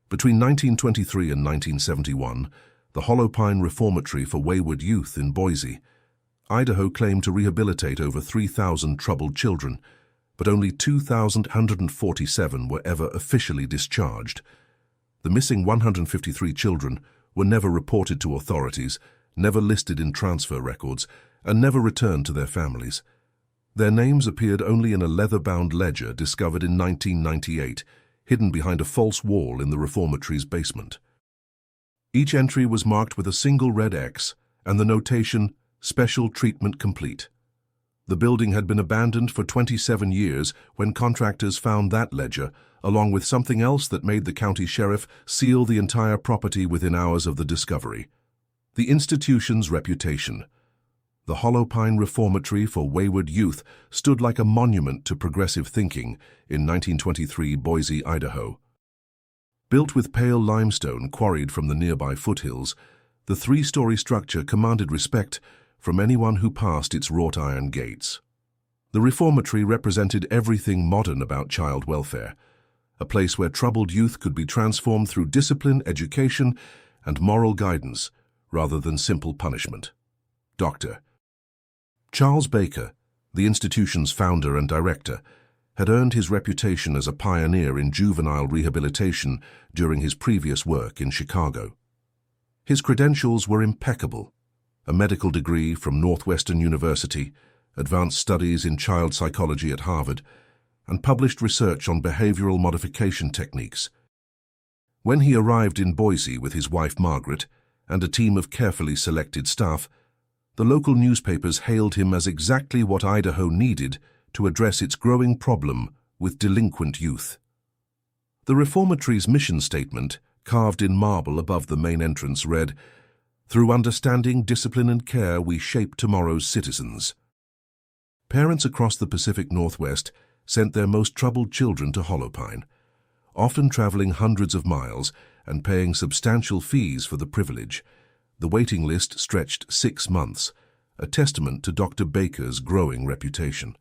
Between 1923 and 1971, the Hollowpine Reformatory for Wayward Youth in Boise, Idaho claimed to rehabilitate over 3,000 troubled children, but only 2,147 were ever officially discharged. The missing 153 children were never reported to authorities, never listed in transfer records, and never returned to their families. Their names appeared only in a leather-bound ledger discovered in 1998, hidden behind a false wall in the reformatory's basement. Each entry was marked with a single red X and the notation, "Special Treatment Complete." The building had been abandoned for 27 years when contractors found that ledger, along with something else that made the county sheriff seal the entire property within hours of the discovery. The institution's reputation. The Hollowpine Reformatory for Wayward Youth stood like a monument to progressive thinking in 1923 Boise, Idaho. Built with pale limestone quarried from the nearby foothills, the three-story structure commanded respect from anyone who passed its wrought iron gates. The reformatory represented everything modern about child welfare, a place where troubled youth could be transformed through discipline, education, and moral guidance, rather than simple punishment. Dr. Charles Baker, the institution's founder and director, had earned his reputation as a pioneer in juvenile rehabilitation during his previous work in Chicago. His credentials were impeccable: a medical degree from Northwestern University, advanced studies in child psychology at Harvard, and published research on behavioral modification techniques. When he arrived in Boise with his wife Margaret and a team of carefully selected staff, the local newspapers hailed him as exactly what Idaho needed to address its growing problem with delinquent youth. The reformatory's mission statement, carved in marble above the main entrance, read, "Through understanding, discipline, and care, we shape tomorrow's citizens." Parents across the Pacific Northwest sent their most troubled children to Hollowpine, often traveling hundreds of miles and paying substantial fees for the privilege. The waiting list stretched 6 months, a testament to Dr. Baker's growing reputation.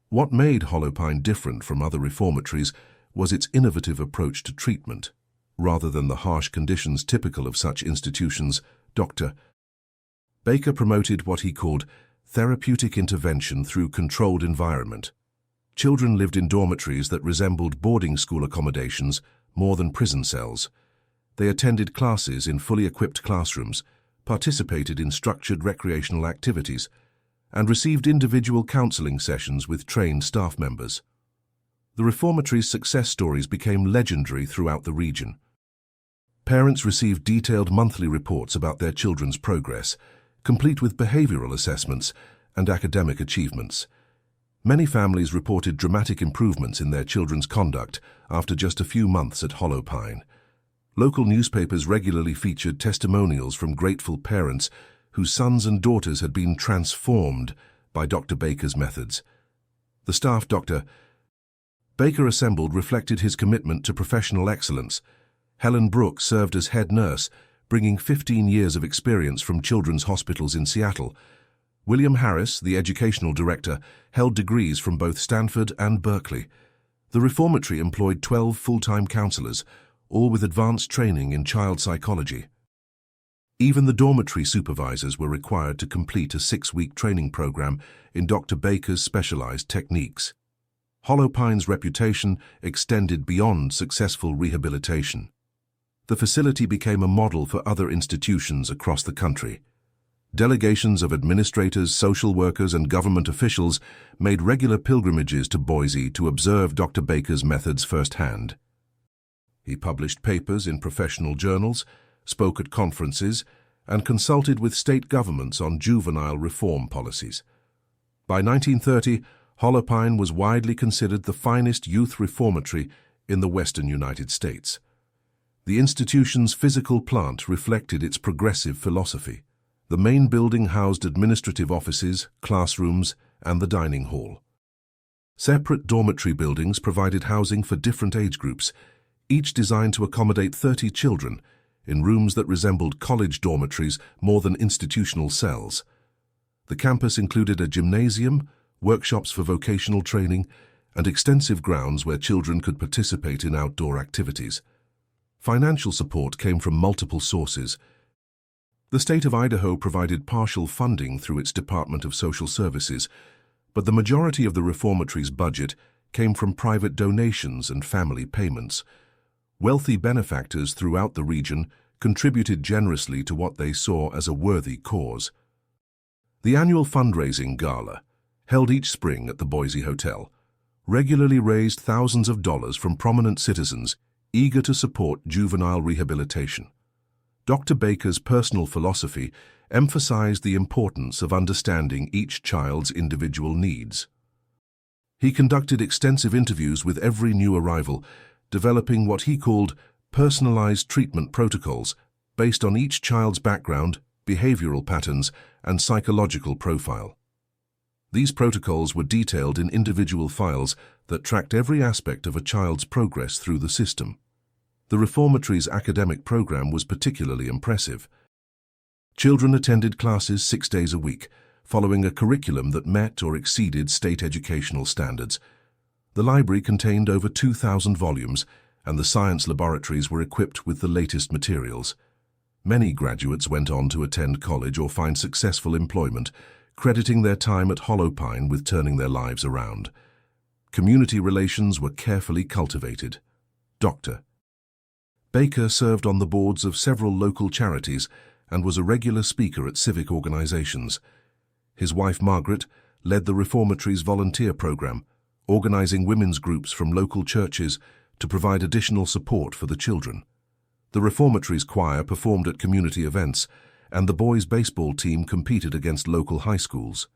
What made Hollowpine different from other reformatories was its innovative approach to treatment. Rather than the harsh conditions typical of such institutions, Dr. Baker promoted what he called therapeutic intervention through controlled environment. Children lived in dormitories that resembled boarding school accommodations more than prison cells. They attended classes in fully equipped classrooms, participated in structured recreational activities, and received individual counseling sessions with trained staff members. The reformatory's success stories became legendary throughout the region. Parents received detailed monthly reports about their children's progress, complete with behavioral assessments and academic achievements. Many families reported dramatic improvements in their children's conduct after just a few months at Hollowpine. Local newspapers regularly featured testimonials from grateful parents whose sons and daughters had been transformed by Dr. Baker's methods. The staff Dr. Baker assembled reflected his commitment to professional excellence. Helen Brooks served as head nurse, bringing 15 years of experience from children's hospitals in Seattle. William Harris, the educational director, held degrees from both Stanford and Berkeley. The reformatory employed 12 full-time counselors, all with advanced training in child psychology. Even the dormitory supervisors were required to complete a 6-week training program in Dr. Baker's specialized techniques. Hollowpine's reputation extended beyond successful rehabilitation. The facility became a model for other institutions across the country. Delegations of administrators, social workers, and government officials made regular pilgrimages to Boise to observe Dr. Baker's methods firsthand. He published papers in professional journals, spoke at conferences, and consulted with state governments on juvenile reform policies. By 1930, Hollowpine was widely considered the finest youth reformatory in the western United States. The institution's physical plant reflected its progressive philosophy. The main building housed administrative offices, classrooms, and the dining hall. Separate dormitory buildings provided housing for different age groups, each designed to accommodate 30 children, in rooms that resembled college dormitories more than institutional cells. The campus included a gymnasium, workshops for vocational training, and extensive grounds where children could participate in outdoor activities. Financial support came from multiple sources. The state of Idaho provided partial funding through its Department of Social Services, but the majority of the reformatory's budget came from private donations and family payments. Wealthy benefactors throughout the region contributed generously to what they saw as a worthy cause. The annual fundraising gala, held each spring at the Boise Hotel, regularly raised thousands of dollars from prominent citizens eager to support juvenile rehabilitation. Dr. Baker's personal philosophy emphasized the importance of understanding each child's individual needs. He conducted extensive interviews with every new arrival, developing what he called personalized treatment protocols based on each child's background, behavioral patterns, and psychological profile. These protocols were detailed in individual files that tracked every aspect of a child's progress through the system. The reformatory's academic program was particularly impressive. Children attended classes 6 days a week, following a curriculum that met or exceeded state educational standards. The library contained over 2,000 volumes, and the science laboratories were equipped with the latest materials. Many graduates went on to attend college or find successful employment, crediting their time at Hollowpine with turning their lives around. Community relations were carefully cultivated. Dr. Baker served on the boards of several local charities and was a regular speaker at civic organizations. His wife, Margaret, led the reformatory's volunteer program, organizing women's groups from local churches to provide additional support for the children. The reformatory's choir performed at community events, and the boys' baseball team competed against local high schools.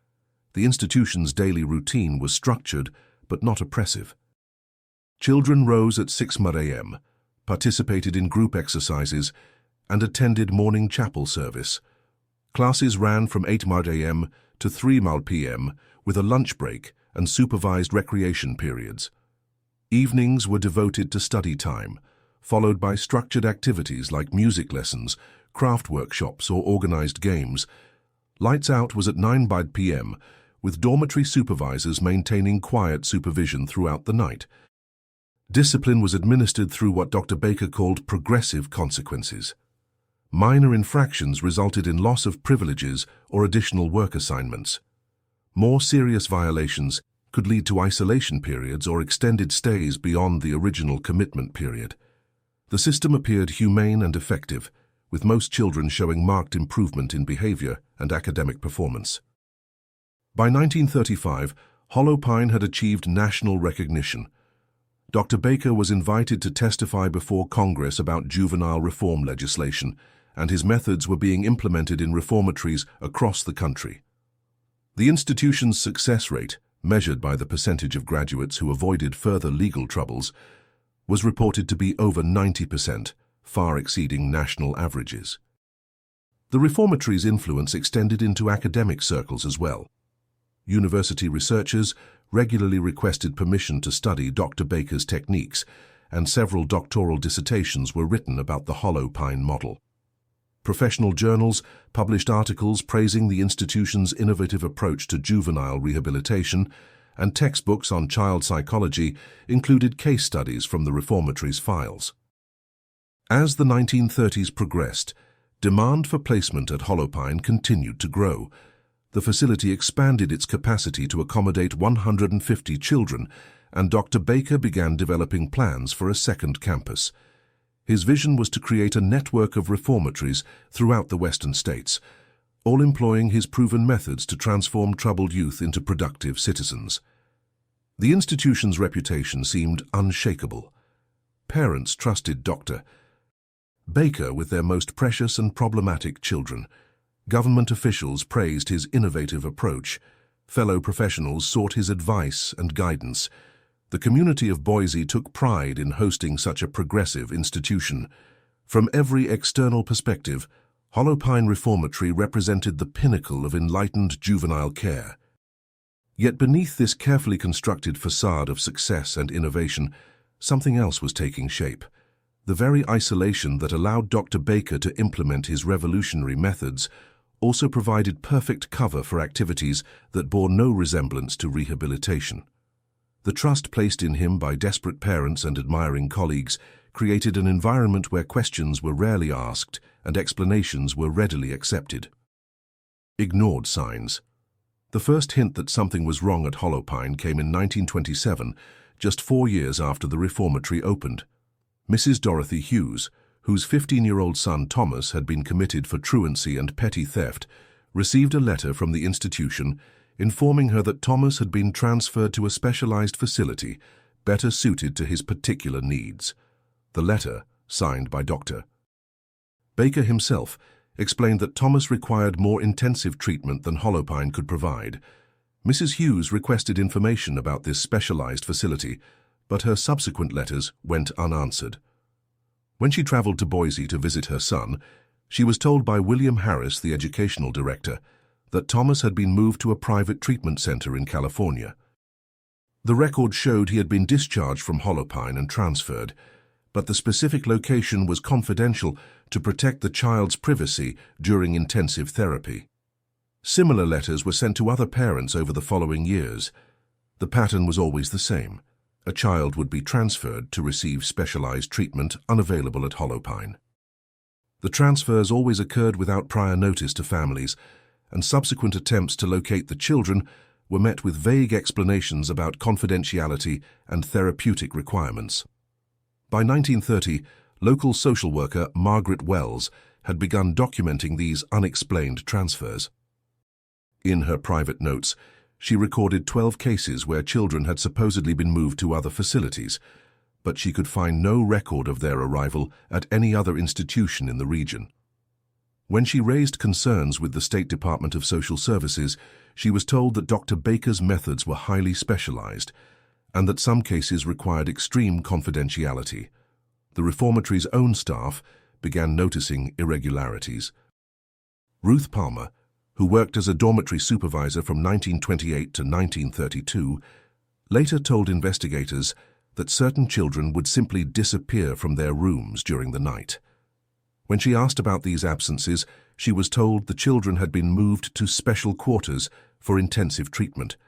The institution's daily routine was structured but not oppressive. Children rose at 6 a.m., participated in group exercises, and attended morning chapel service. Classes ran from 8 a.m. to 3 p.m. with a lunch break and supervised recreation periods. Evenings were devoted to study time, followed by structured activities like music lessons, craft workshops, or organized games. Lights out was at 9 p.m., with dormitory supervisors maintaining quiet supervision throughout the night. Discipline was administered through what Dr. Baker called progressive consequences. Minor infractions resulted in loss of privileges or additional work assignments. More serious violations could lead to isolation periods or extended stays beyond the original commitment period. The system appeared humane and effective, with most children showing marked improvement in behavior and academic performance. By 1935, Hollowpine had achieved national recognition. Dr. Baker was invited to testify before Congress about juvenile reform legislation, and his methods were being implemented in reformatories across the country. The institution's success rate, measured by the percentage of graduates who avoided further legal troubles, was reported to be over 90%, far exceeding national averages. The reformatory's influence extended into academic circles as well. University researchers regularly requested permission to study Dr. Baker's techniques, and several doctoral dissertations were written about the Hollowpine model. Professional journals published articles praising the institution's innovative approach to juvenile rehabilitation, and textbooks on child psychology included case studies from the reformatory's files. As the 1930s progressed, demand for placement at Hollowpine continued to grow. The facility expanded its capacity to accommodate 150 children, and Dr. Baker began developing plans for a second campus. His vision was to create a network of reformatories throughout the western states, all employing his proven methods to transform troubled youth into productive citizens. The institution's reputation seemed unshakable. Parents trusted Dr. Baker with their most precious and problematic children. Government officials praised his innovative approach. Fellow professionals sought his advice and guidance. The community of Boise took pride in hosting such a progressive institution. From every external perspective, Hollowpine Reformatory represented the pinnacle of enlightened juvenile care. Yet beneath this carefully constructed facade of success and innovation, something else was taking shape. The very isolation that allowed Dr. Baker to implement his revolutionary methods also provided perfect cover for activities that bore no resemblance to rehabilitation. The trust placed in him by desperate parents and admiring colleagues created an environment where questions were rarely asked and explanations were readily accepted. Ignored signs. The first hint that something was wrong at Hollowpine came in 1927, just 4 years after the reformatory opened. Mrs. Dorothy Hughes, whose 15-year-old son Thomas had been committed for truancy and petty theft, received a letter from the institution informing her that Thomas had been transferred to a specialized facility better suited to his particular needs. The letter, signed by Dr. Baker himself, explained that Thomas required more intensive treatment than Hollowpine could provide. Mrs. Hughes requested information about this specialized facility, but her subsequent letters went unanswered. When she traveled to Boise to visit her son, she was told by William Harris, the educational director, that Thomas had been moved to a private treatment center in California. The record showed he had been discharged from Hollowpine and transferred, but the specific location was confidential to protect the child's privacy during intensive therapy. Similar letters were sent to other parents over the following years. The pattern was always the same. A child would be transferred to receive specialized treatment unavailable at Hollowpine. The transfers always occurred without prior notice to families, and subsequent attempts to locate the children were met with vague explanations about confidentiality and therapeutic requirements. By 1930, local social worker Margaret Wells had begun documenting these unexplained transfers. In her private notes, she recorded 12 cases where children had supposedly been moved to other facilities, but she could find no record of their arrival at any other institution in the region. When she raised concerns with the State Department of Social Services, she was told that Dr. Baker's methods were highly specialized and that some cases required extreme confidentiality. The reformatory's own staff began noticing irregularities. Ruth Palmer, who worked as a dormitory supervisor from 1928 to 1932, later told investigators that certain children would simply disappear from their rooms during the night. When she asked about these absences, she was told the children had been moved to special quarters for intensive treatment.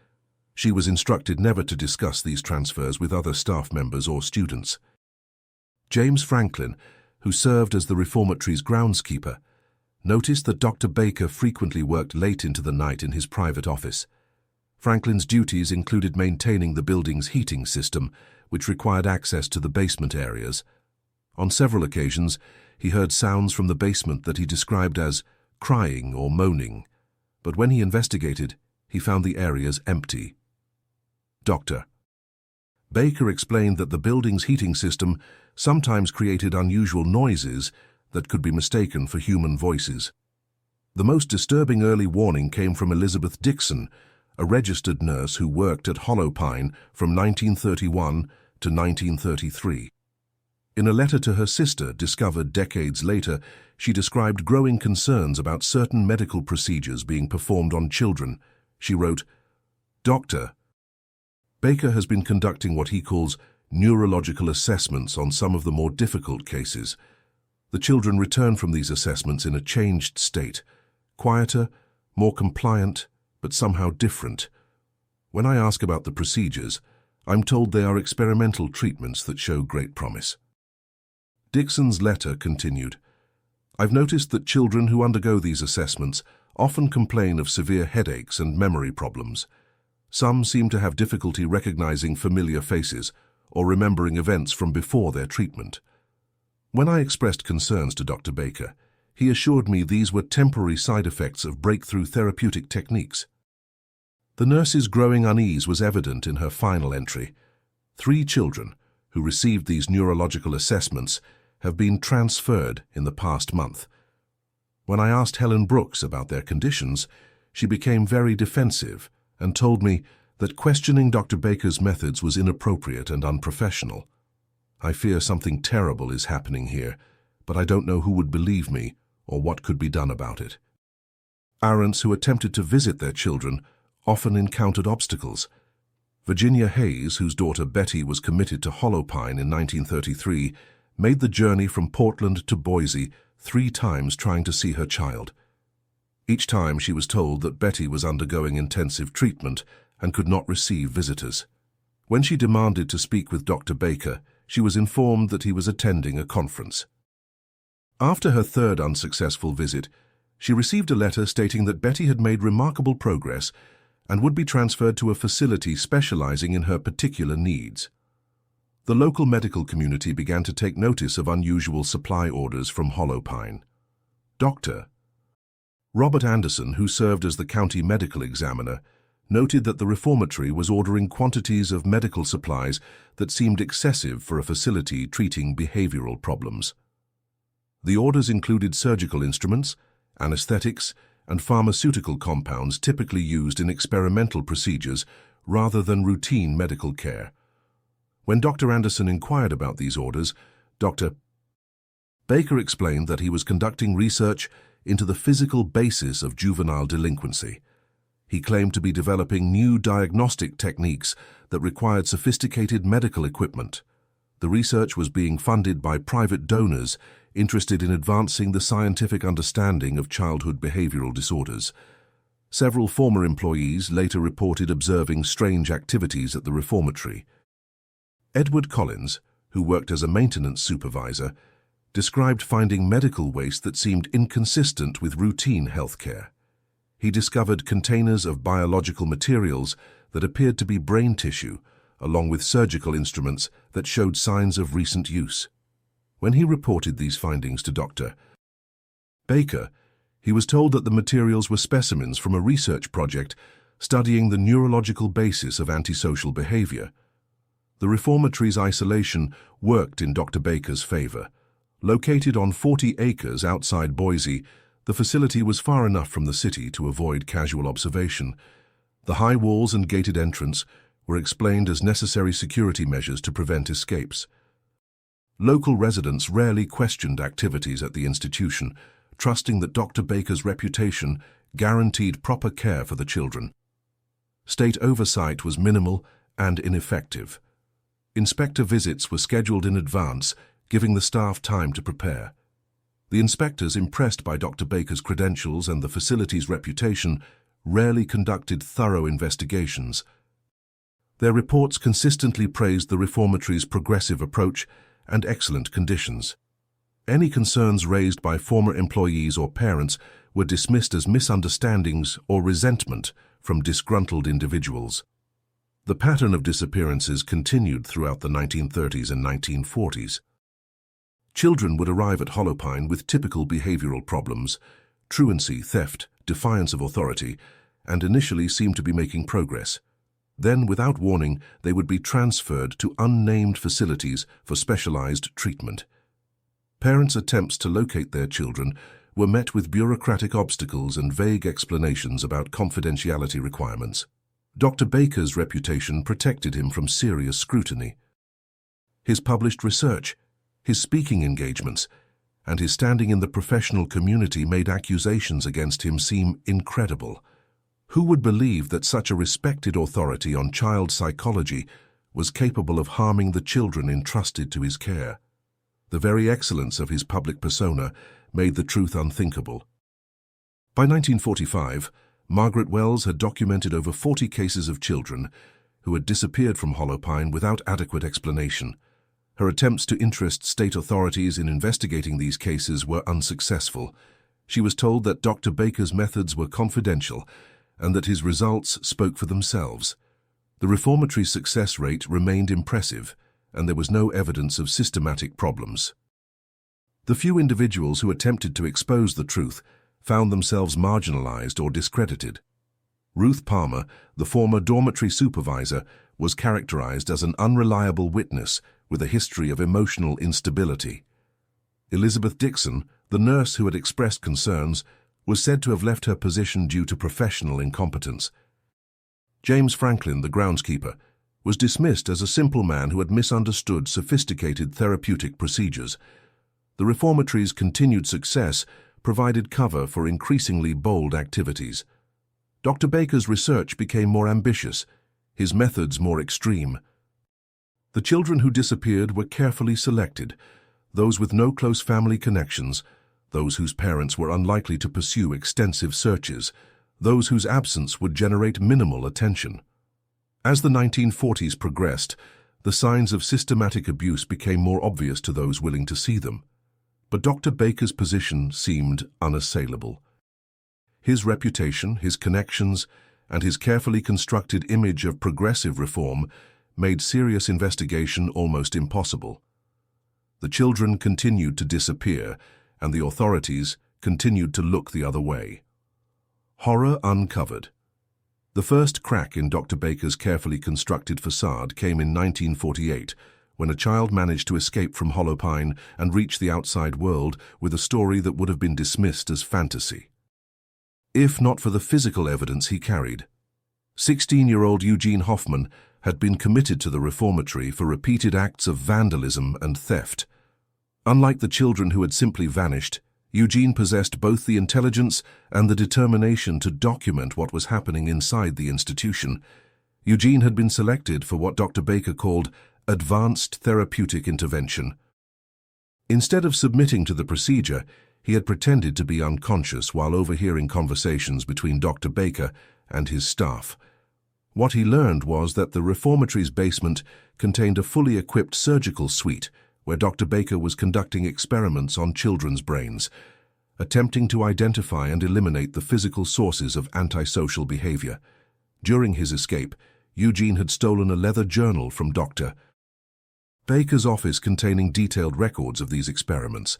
She was instructed never to discuss these transfers with other staff members or students. James Franklin, who served as the reformatory's groundskeeper, noticed that Dr. Baker frequently worked late into the night in his private office. Franklin's duties included maintaining the building's heating system, which required access to the basement areas. On several occasions, he heard sounds from the basement that he described as crying or moaning, but when he investigated, he found the areas empty. Dr. Baker explained that the building's heating system sometimes created unusual noises that could be mistaken for human voices. The most disturbing early warning came from Elizabeth Dixon, a registered nurse who worked at Hollowpine from 1931 to 1933. In a letter to her sister, discovered decades later, she described growing concerns about certain medical procedures being performed on children. She wrote, "Dr. Baker has been conducting what he calls neurological assessments on some of the more difficult cases. The children return from these assessments in a changed state, quieter, more compliant, but somehow different. When I ask about the procedures, I'm told they are experimental treatments that show great promise." Dixon's letter continued, "I've noticed that children who undergo these assessments often complain of severe headaches and memory problems. Some seem to have difficulty recognizing familiar faces or remembering events from before their treatment. When I expressed concerns to Dr. Baker, he assured me these were temporary side effects of breakthrough therapeutic techniques." The nurse's growing unease was evident in her final entry. 3 children who received these neurological assessments have been transferred in the past month. When I asked Helen Brooks about their conditions, she became very defensive and told me that questioning Dr. Baker's methods was inappropriate and unprofessional. "I fear something terrible is happening here, but I don't know who would believe me or what could be done about it." Parents who attempted to visit their children often encountered obstacles. Virginia Hayes, whose daughter Betty was committed to Hollowpine in 1933, made the journey from Portland to Boise 3 times trying to see her child. Each time she was told that Betty was undergoing intensive treatment and could not receive visitors. When she demanded to speak with Dr. Baker, she was informed that he was attending a conference. After her third unsuccessful visit, she received a letter stating that Betty had made remarkable progress and would be transferred to a facility specializing in her particular needs. The local medical community began to take notice of unusual supply orders from Hollowpine. Dr. Robert Anderson, who served as the county medical examiner, noted that the reformatory was ordering quantities of medical supplies that seemed excessive for a facility treating behavioral problems. The orders included surgical instruments, anesthetics, and pharmaceutical compounds typically used in experimental procedures rather than routine medical care. When Dr. Anderson inquired about these orders, Dr. Baker explained that he was conducting research into the physical basis of juvenile delinquency. He claimed to be developing new diagnostic techniques that required sophisticated medical equipment. The research was being funded by private donors interested in advancing the scientific understanding of childhood behavioral disorders. Several former employees later reported observing strange activities at the reformatory. Edward Collins, who worked as a maintenance supervisor, described finding medical waste that seemed inconsistent with routine health care. He discovered containers of biological materials that appeared to be brain tissue, along with surgical instruments that showed signs of recent use. When he reported these findings to Dr. Baker, he was told that the materials were specimens from a research project studying the neurological basis of antisocial behavior. The reformatory's isolation worked in Dr. Baker's favor. Located on 40 acres outside Boise, the facility was far enough from the city to avoid casual observation. The high walls and gated entrance were explained as necessary security measures to prevent escapes. Local residents rarely questioned activities at the institution, trusting that Dr. Baker's reputation guaranteed proper care for the children. State oversight was minimal and ineffective. Inspector visits were scheduled in advance, giving the staff time to prepare. The inspectors, impressed by Dr. Baker's credentials and the facility's reputation, rarely conducted thorough investigations. Their reports consistently praised the reformatory's progressive approach and excellent conditions. Any concerns raised by former employees or parents were dismissed as misunderstandings or resentment from disgruntled individuals. The pattern of disappearances continued throughout the 1930s and 1940s. Children would arrive at Hollowpine with typical behavioral problems, truancy, theft, defiance of authority, and initially seemed to be making progress. Then, without warning, they would be transferred to unnamed facilities for specialized treatment. Parents' attempts to locate their children were met with bureaucratic obstacles and vague explanations about confidentiality requirements. Dr. Baker's reputation protected him from serious scrutiny. His published research, his speaking engagements, and his standing in the professional community made accusations against him seem incredible. Who would believe that such a respected authority on child psychology was capable of harming the children entrusted to his care? The very excellence of his public persona made the truth unthinkable. By 1945, Margaret Wells had documented over 40 cases of children who had disappeared from Hollowpine without adequate explanation. Her attempts to interest state authorities in investigating these cases were unsuccessful. She was told that Dr. Baker's methods were confidential and that his results spoke for themselves. The reformatory's success rate remained impressive, and there was no evidence of systematic problems. The few individuals who attempted to expose the truth found themselves marginalized or discredited. Ruth Palmer, the former dormitory supervisor, was characterized as an unreliable witness with a history of emotional instability. Elizabeth Dixon, the nurse who had expressed concerns, was said to have left her position due to professional incompetence. James Franklin, the groundskeeper, was dismissed as a simple man who had misunderstood sophisticated therapeutic procedures. The reformatory's continued success provided cover for increasingly bold activities. Dr. Baker's research became more ambitious, his methods more extreme. The children who disappeared were carefully selected, those with no close family connections, those whose parents were unlikely to pursue extensive searches, those whose absence would generate minimal attention. As the 1940s progressed, The signs of systematic abuse became more obvious to those willing to see them. But Dr. Baker's position seemed unassailable. His reputation, his connections, and his carefully constructed image of progressive reform made serious investigation almost impossible. The children continued to disappear, and the authorities continued to look the other way. Horror uncovered. The first crack in Dr. Baker's carefully constructed facade came in 1948, when a child managed to escape from Hollowpine and reach the outside world with a story that would have been dismissed as fantasy, if not for the physical evidence he carried. 16-year-old Eugene Hoffman had been committed to the reformatory for repeated acts of vandalism and theft. Unlike the children who had simply vanished, Eugene possessed both the intelligence and the determination to document what was happening inside the institution. Eugene had been selected for what Dr. Baker called advanced therapeutic intervention. Instead of submitting to the procedure, he had pretended to be unconscious while overhearing conversations between Dr. Baker and his staff. What he learned was that the reformatory's basement contained a fully equipped surgical suite where Dr. Baker was conducting experiments on children's brains, attempting to identify and eliminate the physical sources of antisocial behavior. During his escape, Eugene had stolen a leather journal from Dr. Baker's office containing detailed records of these experiments.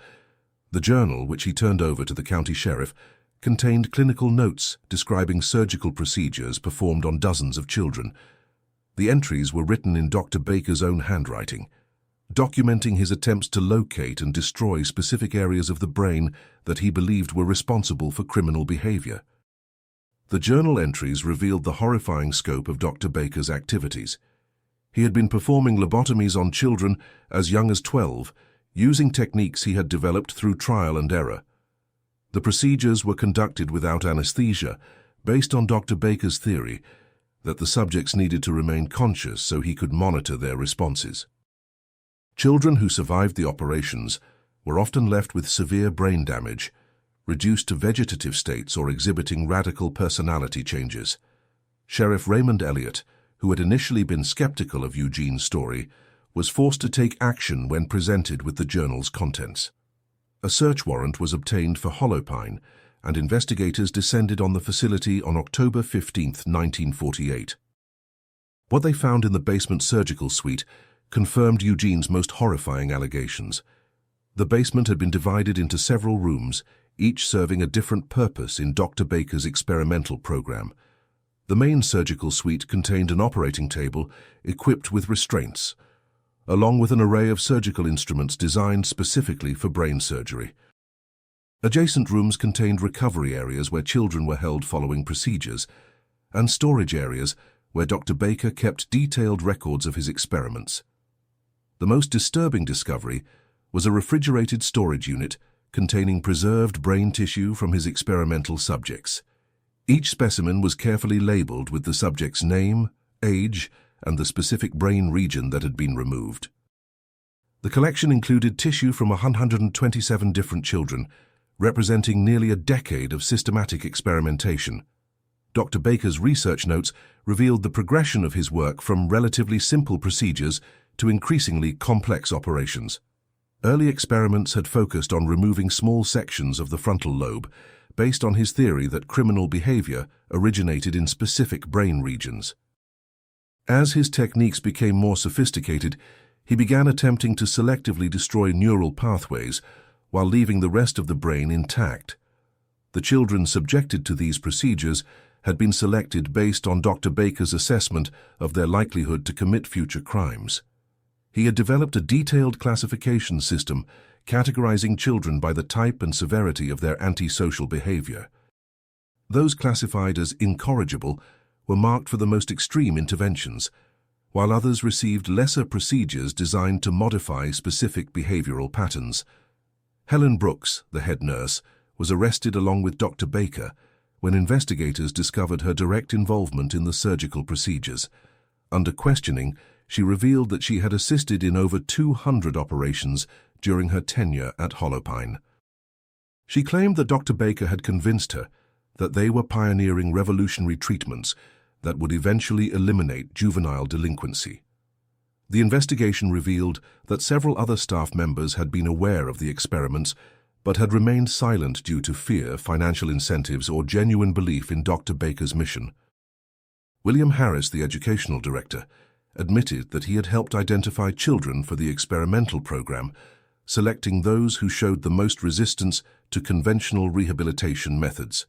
The journal, which he turned over to the county sheriff, contained clinical notes describing surgical procedures performed on dozens of children. The entries were written in Dr. Baker's own handwriting, documenting his attempts to locate and destroy specific areas of the brain that he believed were responsible for criminal behavior. The journal entries revealed the horrifying scope of Dr. Baker's activities. He had been performing lobotomies on children as young as 12, using techniques he had developed through trial and error. The procedures were conducted without anesthesia, based on Dr. Baker's theory that the subjects needed to remain conscious so he could monitor their responses. Children who survived the operations were often left with severe brain damage, reduced to vegetative states or exhibiting radical personality changes. Sheriff Raymond Elliott, who had initially been skeptical of Eugene's story, was forced to take action when presented with the journal's contents. A search warrant was obtained for Hollowpine, and investigators descended on the facility on October 15, 1948. What they found in the basement surgical suite confirmed Eugene's most horrifying allegations. The basement had been divided into several rooms, each serving a different purpose in Dr. Baker's experimental program. The main surgical suite contained an operating table equipped with restraints, along with an array of surgical instruments designed specifically for brain surgery. Adjacent rooms contained recovery areas where children were held following procedures, and storage areas where Dr. Baker kept detailed records of his experiments. The most disturbing discovery was a refrigerated storage unit containing preserved brain tissue from his experimental subjects. Each specimen was carefully labeled with the subject's name, age, and the specific brain region that had been removed. The collection included tissue from 127 different children, representing nearly a decade of systematic experimentation. Dr. Baker's research notes revealed the progression of his work from relatively simple procedures to increasingly complex operations. Early experiments had focused on removing small sections of the frontal lobe, based on his theory that criminal behavior originated in specific brain regions. As his techniques became more sophisticated, he began attempting to selectively destroy neural pathways while leaving the rest of the brain intact. The children subjected to these procedures had been selected based on Dr. Baker's assessment of their likelihood to commit future crimes. He had developed a detailed classification system categorizing children by the type and severity of their antisocial behavior. Those classified as incorrigible were marked for the most extreme interventions, while others received lesser procedures designed to modify specific behavioral patterns. Helen Brooks, the head nurse, was arrested along with Dr. Baker when investigators discovered her direct involvement in the surgical procedures. Under questioning, she revealed that she had assisted in over 200 operations during her tenure at Hollowpine. She claimed that Dr. Baker had convinced her that they were pioneering revolutionary treatments that would eventually eliminate juvenile delinquency. The investigation revealed that several other staff members had been aware of the experiments but had remained silent due to fear, financial incentives, or genuine belief in Dr. Baker's mission. William Harris, the educational director, admitted that he had helped identify children for the experimental program, selecting those who showed the most resistance to conventional rehabilitation methods.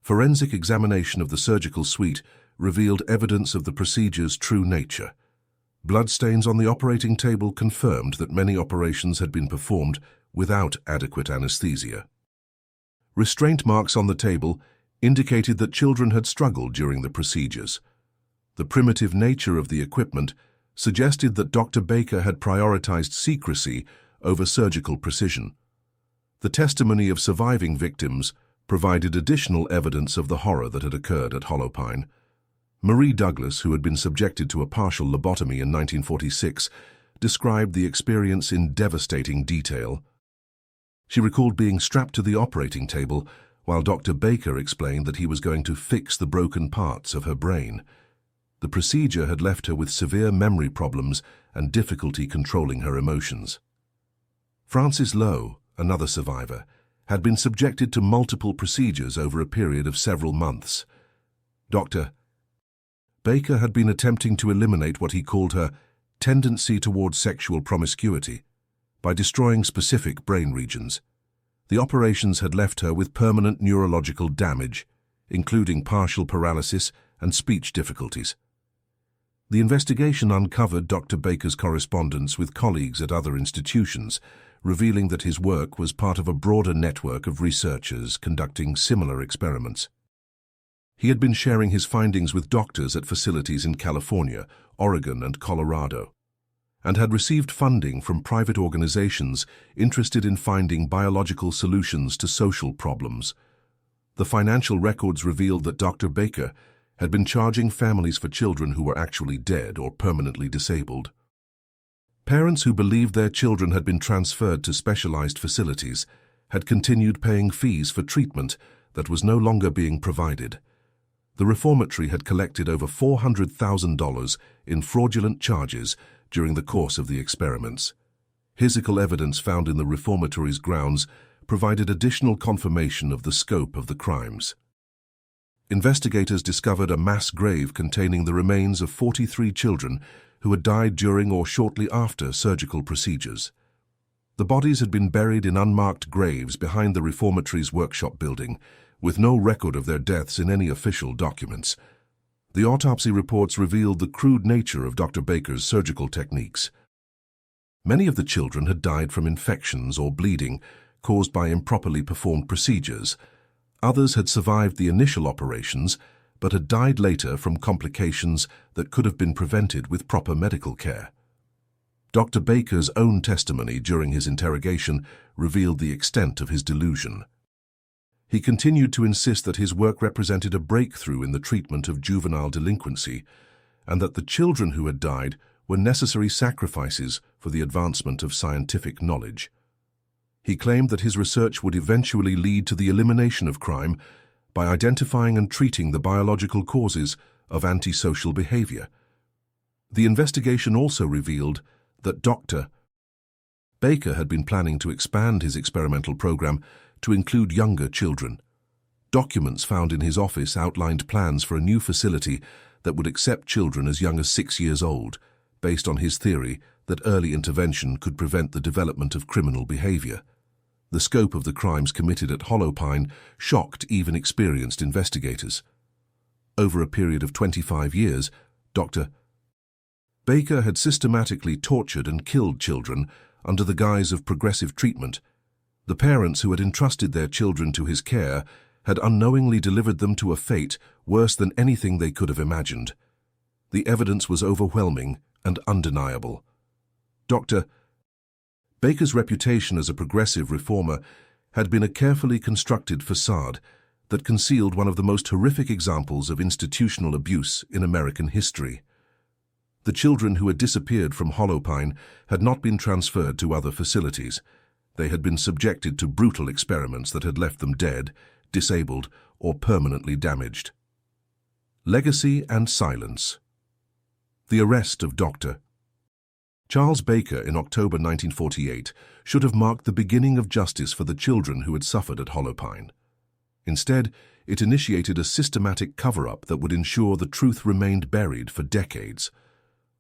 Forensic examination of the surgical suite revealed evidence of the procedure's true nature. Bloodstains on the operating table confirmed that many operations had been performed without adequate anesthesia. Restraint marks on the table indicated that children had struggled during the procedures. The primitive nature of the equipment suggested that Dr. Baker had prioritized secrecy over surgical precision. The testimony of surviving victims provided additional evidence of the horror that had occurred at Hollowpine. Marie Douglas, who had been subjected to a partial lobotomy in 1946, described the experience in devastating detail. She recalled being strapped to the operating table while Dr. Baker explained that he was going to fix the broken parts of her brain. The procedure had left her with severe memory problems and difficulty controlling her emotions. Frances Lowe, another survivor, had been subjected to multiple procedures over a period of several months. Dr. Baker had been attempting to eliminate what he called her tendency towards sexual promiscuity by destroying specific brain regions. The operations had left her with permanent neurological damage, including partial paralysis and speech difficulties. The investigation uncovered Dr. Baker's correspondence with colleagues at other institutions, revealing that his work was part of a broader network of researchers conducting similar experiments. He had been sharing his findings with doctors at facilities in California, Oregon, and Colorado, and had received funding from private organizations interested in finding biological solutions to social problems. The financial records revealed that Dr. Baker had been charging families for children who were actually dead or permanently disabled. Parents who believed their children had been transferred to specialized facilities had continued paying fees for treatment that was no longer being provided. The reformatory had collected over $400,000 in fraudulent charges during the course of the experiments. Physical evidence found in the reformatory's grounds provided additional confirmation of the scope of the crimes. Investigators discovered a mass grave containing the remains of 43 children who had died during or shortly after surgical procedures. The bodies had been buried in unmarked graves behind the reformatory's workshop building, with no record of their deaths in any official documents. The autopsy reports revealed the crude nature of Dr. Baker's surgical techniques. Many of the children had died from infections or bleeding caused by improperly performed procedures. Others had survived the initial operations, but had died later from complications that could have been prevented with proper medical care. Dr. Baker's own testimony during his interrogation revealed the extent of his delusion. He continued to insist that his work represented a breakthrough in the treatment of juvenile delinquency, and that the children who had died were necessary sacrifices for the advancement of scientific knowledge. He claimed that his research would eventually lead to the elimination of crime by identifying and treating the biological causes of antisocial behavior. The investigation also revealed that Dr. Baker had been planning to expand his experimental program to include younger children. Documents found in his office outlined plans for a new facility that would accept children as young as 6 years old, based on his theory that early intervention could prevent the development of criminal behavior. The scope of the crimes committed at Hollowpine shocked even experienced investigators. Over a period of 25 years, Dr. Baker had systematically tortured and killed children under the guise of progressive treatment. The parents who had entrusted their children to his care had unknowingly delivered them to a fate worse than anything they could have imagined. The evidence was overwhelming and undeniable. Dr. Baker's reputation as a progressive reformer had been a carefully constructed facade that concealed one of the most horrific examples of institutional abuse in American history. The children who had disappeared from Hollowpine had not been transferred to other facilities. They had been subjected to brutal experiments that had left them dead, disabled, or permanently damaged. Legacy and silence. The arrest of Dr. Charles Baker, in October 1948, should have marked the beginning of justice for the children who had suffered at Hollowpine. Instead, it initiated a systematic cover-up that would ensure the truth remained buried for decades.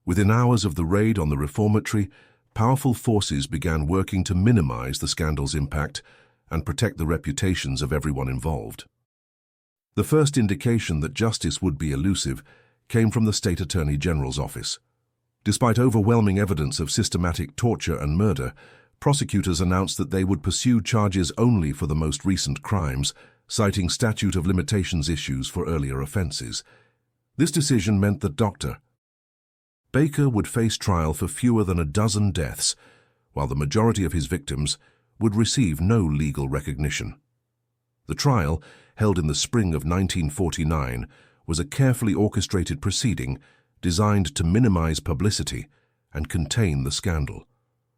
Within hours of the raid on the reformatory, powerful forces began working to minimize the scandal's impact and protect the reputations of everyone involved. The first indication that justice would be elusive came from the State Attorney General's office. Despite overwhelming evidence of systematic torture and murder, prosecutors announced that they would pursue charges only for the most recent crimes, citing statute of limitations issues for earlier offenses. This decision meant that Dr. Baker would face trial for fewer than a dozen deaths, while the majority of his victims would receive no legal recognition. The trial, held in the spring of 1949, was a carefully orchestrated proceeding designed to minimize publicity and contain the scandal.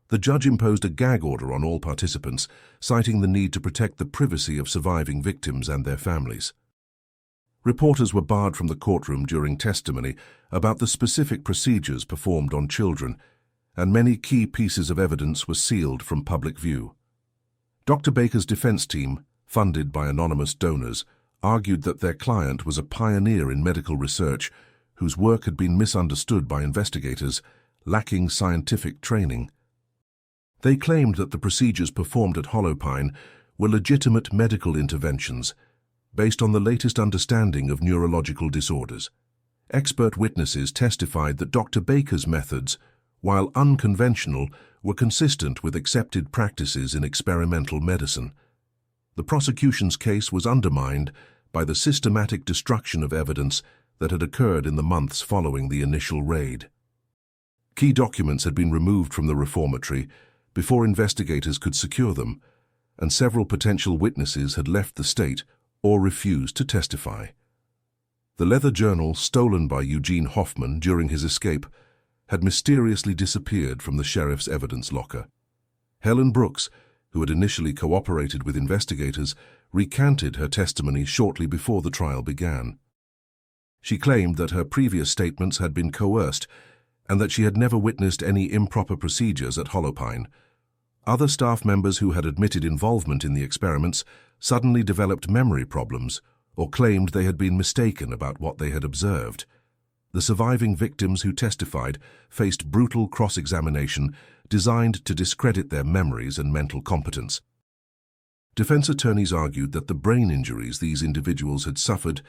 The judge imposed a gag order on all participants, citing the need to protect the privacy of surviving victims and their families. Reporters were barred from the courtroom during testimony about the specific procedures performed on children, and many key pieces of evidence were sealed from public view. Dr. Baker's defense team, funded by anonymous donors, argued that their client was a pioneer in medical research whose work had been misunderstood by investigators, lacking scientific training. They claimed that the procedures performed at Hollowpine were legitimate medical interventions based on the latest understanding of neurological disorders. Expert witnesses testified that Dr. Baker's methods, while unconventional, were consistent with accepted practices in experimental medicine. The prosecution's case was undermined by the systematic destruction of evidence that had occurred in the months following the initial raid. Key documents had been removed from the reformatory before investigators could secure them, and several potential witnesses had left the state or refused to testify. The leather journal stolen by Eugene Hoffman during his escape had mysteriously disappeared from the sheriff's evidence locker. Helen Brooks, who had initially cooperated with investigators, recanted her testimony shortly before the trial began. She claimed that her previous statements had been coerced and that she had never witnessed any improper procedures at Hollowpine. Other staff members who had admitted involvement in the experiments suddenly developed memory problems or claimed they had been mistaken about what they had observed. The surviving victims who testified faced brutal cross-examination designed to discredit their memories and mental competence. Defense attorneys argued that the brain injuries these individuals had suffered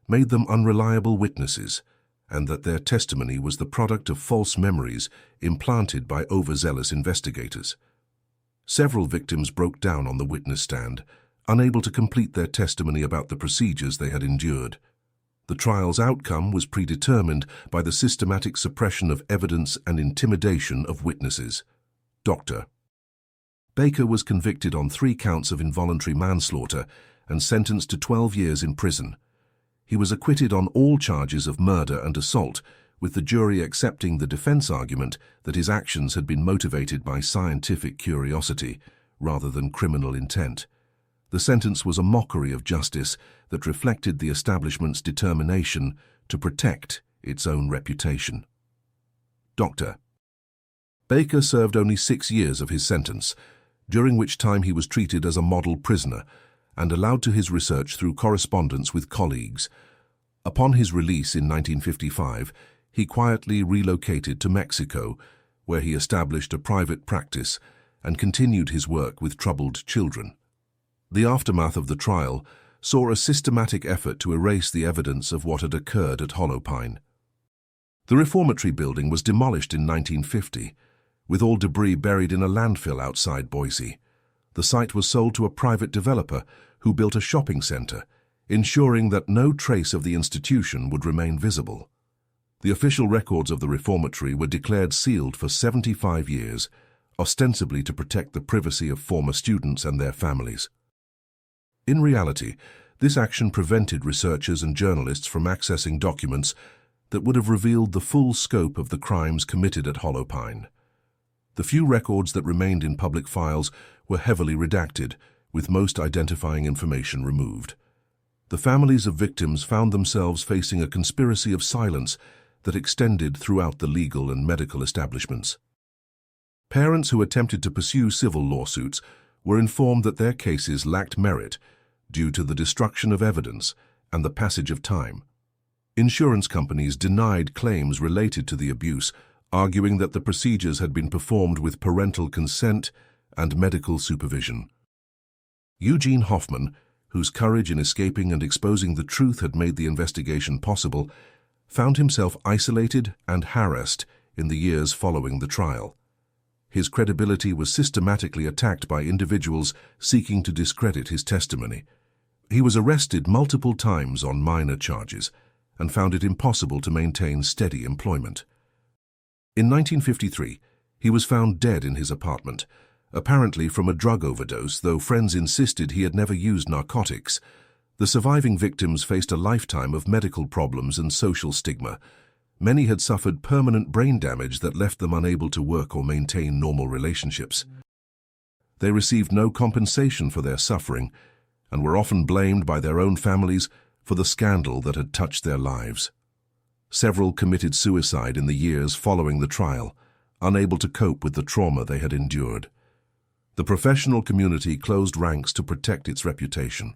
made them unreliable witnesses, and that their testimony was the product of false memories implanted by overzealous investigators. Several victims broke down on the witness stand, unable to complete their testimony about the procedures they had endured. The trial's outcome was predetermined by the systematic suppression of evidence and intimidation of witnesses. Dr. Baker was convicted on 3 counts of involuntary manslaughter and sentenced to 12 years in prison. He was acquitted on all charges of murder and assault, with the jury accepting the defense argument that his actions had been motivated by scientific curiosity rather than criminal intent. The sentence was a mockery of justice that reflected the establishment's determination to protect its own reputation. Dr. Baker served only 6 years of his sentence, during which time he was treated as a model prisoner and allowed to his research through correspondence with colleagues. Upon his release in 1955, he quietly relocated to Mexico, where he established a private practice and continued his work with troubled children. The aftermath of the trial saw a systematic effort to erase the evidence of what had occurred at Hollowpine. The reformatory building was demolished in 1950, with all debris buried in a landfill outside Boise. The site was sold to a private developer who built a shopping center, ensuring that no trace of the institution would remain visible. The official records of the reformatory were declared sealed for 75 years, ostensibly to protect the privacy of former students and their families. In reality, this action prevented researchers and journalists from accessing documents that would have revealed the full scope of the crimes committed at Hollowpine. The few records that remained in public files were heavily redacted, with most identifying information removed. The families of victims found themselves facing a conspiracy of silence that extended throughout the legal and medical establishments. Parents who attempted to pursue civil lawsuits were informed that their cases lacked merit due to the destruction of evidence and the passage of time. Insurance companies denied claims related to the abuse, arguing that the procedures had been performed with parental consent and medical supervision. Eugene Hoffman, whose courage in escaping and exposing the truth had made the investigation possible, found himself isolated and harassed in the years following the trial. His credibility was systematically attacked by individuals seeking to discredit his testimony. He was arrested multiple times on minor charges and found it impossible to maintain steady employment. In 1953, he was found dead in his apartment, apparently from a drug overdose, though friends insisted he had never used narcotics. The surviving victims faced a lifetime of medical problems and social stigma. Many had suffered permanent brain damage that left them unable to work or maintain normal relationships. They received no compensation for their suffering and were often blamed by their own families for the scandal that had touched their lives. Several committed suicide in the years following the trial, unable to cope with the trauma they had endured. The professional community closed ranks to protect its reputation.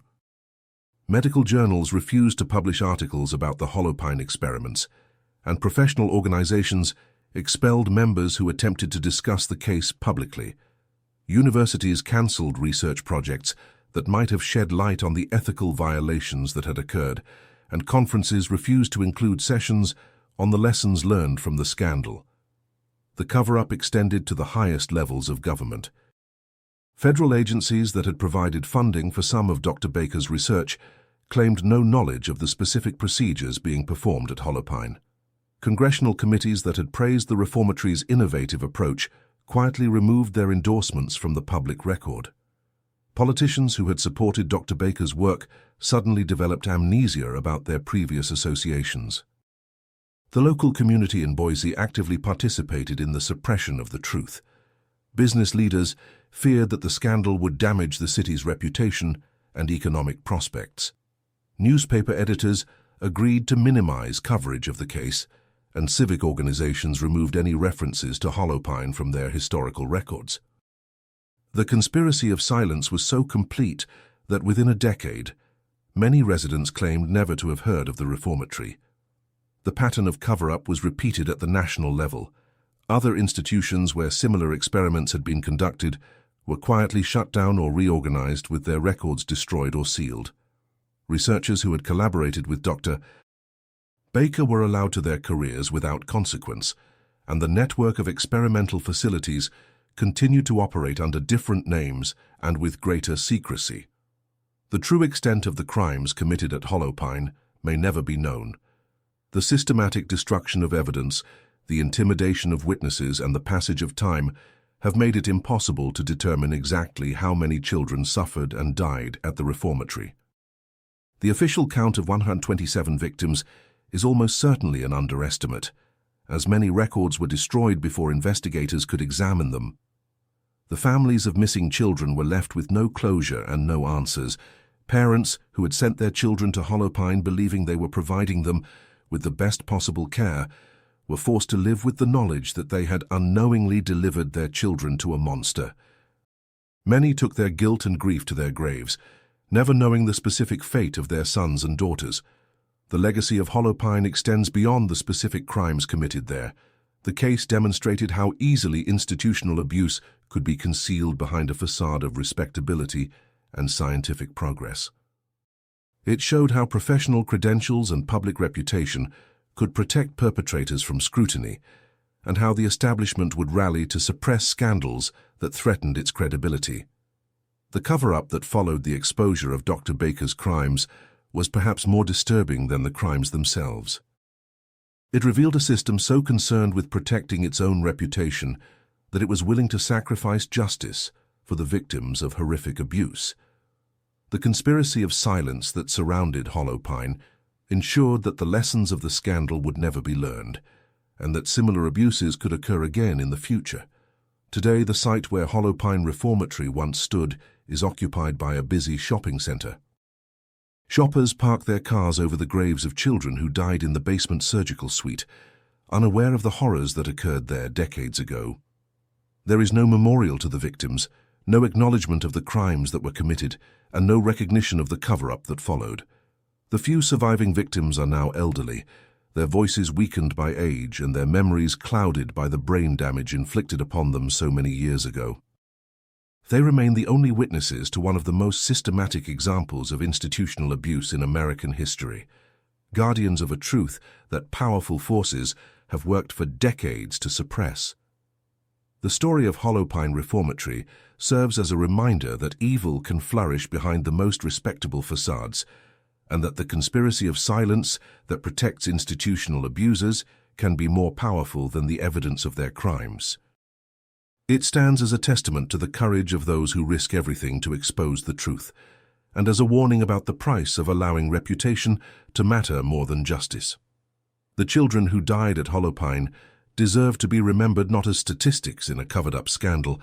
Medical journals refused to publish articles about the Hollowpine experiments, and professional organizations expelled members who attempted to discuss the case publicly. Universities cancelled research projects that might have shed light on the ethical violations that had occurred, and conferences refused to include sessions on the lessons learned from the scandal. The cover-up extended to the highest levels of government. Federal agencies that had provided funding for some of Dr. Baker's research claimed no knowledge of the specific procedures being performed at Hollowpine. Congressional committees that had praised the reformatory's innovative approach quietly removed their endorsements from the public record. Politicians who had supported Dr. Baker's work suddenly developed amnesia about their previous associations. The local community in Boise actively participated in the suppression of the truth. Business leaders feared that the scandal would damage the city's reputation and economic prospects. Newspaper editors agreed to minimize coverage of the case, and civic organizations removed any references to Hollowpine from their historical records. The conspiracy of silence was so complete that within a decade, many residents claimed never to have heard of the reformatory. The pattern of cover-up was repeated at the national level. Other institutions where similar experiments had been conducted were quietly shut down or reorganized with their records destroyed or sealed. Researchers who had collaborated with Dr. Baker were allowed to their careers without consequence, and the network of experimental facilities continued to operate under different names and with greater secrecy. The true extent of the crimes committed at Hollowpine may never be known. The systematic destruction of evidence, the intimidation of witnesses, and the passage of time have made it impossible to determine exactly how many children suffered and died at the reformatory. The official count of 127 victims is almost certainly an underestimate, as many records were destroyed before investigators could examine them. The families of missing children were left with no closure and no answers. Parents who had sent their children to Hollowpine believing they were providing them with the best possible care were forced to live with the knowledge that they had unknowingly delivered their children to a monster. Many took their guilt and grief to their graves, never knowing the specific fate of their sons and daughters. The legacy of Hollowpine extends beyond the specific crimes committed there. The case demonstrated how easily institutional abuse could be concealed behind a facade of respectability and scientific progress. It showed how professional credentials and public reputation could protect perpetrators from scrutiny, and how the establishment would rally to suppress scandals that threatened its credibility. The cover-up that followed the exposure of Dr. Baker's crimes was perhaps more disturbing than the crimes themselves. It revealed a system so concerned with protecting its own reputation that it was willing to sacrifice justice for the victims of horrific abuse. The conspiracy of silence that surrounded Hollowpine ensured that the lessons of the scandal would never be learned, and that similar abuses could occur again in the future. Today, the site where Hollowpine Reformatory once stood is occupied by a busy shopping center. Shoppers park their cars over the graves of children who died in the basement surgical suite, unaware of the horrors that occurred there decades ago. There is no memorial to the victims, no acknowledgement of the crimes that were committed, and no recognition of the cover-up that followed. The few surviving victims are now elderly, their voices weakened by age and their memories clouded by the brain damage inflicted upon them so many years ago. They remain the only witnesses to one of the most systematic examples of institutional abuse in American history, guardians of a truth that powerful forces have worked for decades to suppress. The story of Hollowpine Reformatory serves as a reminder that evil can flourish behind the most respectable facades, and that the conspiracy of silence that protects institutional abusers can be more powerful than the evidence of their crimes. It stands as a testament to the courage of those who risk everything to expose the truth, and as a warning about the price of allowing reputation to matter more than justice. The children who died at Hollowpine deserve to be remembered not as statistics in a covered-up scandal,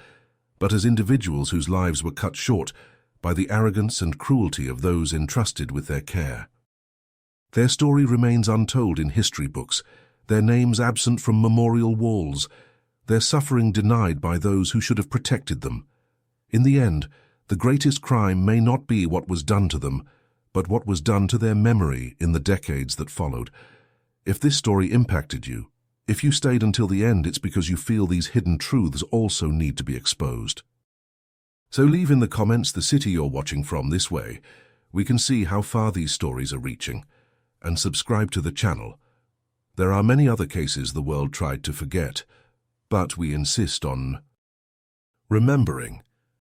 but as individuals whose lives were cut short by the arrogance and cruelty of those entrusted with their care. Their story remains untold in history books, their names absent from memorial walls, their suffering denied by those who should have protected them. In the end, the greatest crime may not be what was done to them, but what was done to their memory in the decades that followed. If this story impacted you, if you stayed until the end, it's because you feel these hidden truths also need to be exposed. So leave in the comments the city you're watching from. This way we can see how far these stories are reaching, and subscribe to the channel. There are many other cases the world tried to forget, but we insist on remembering.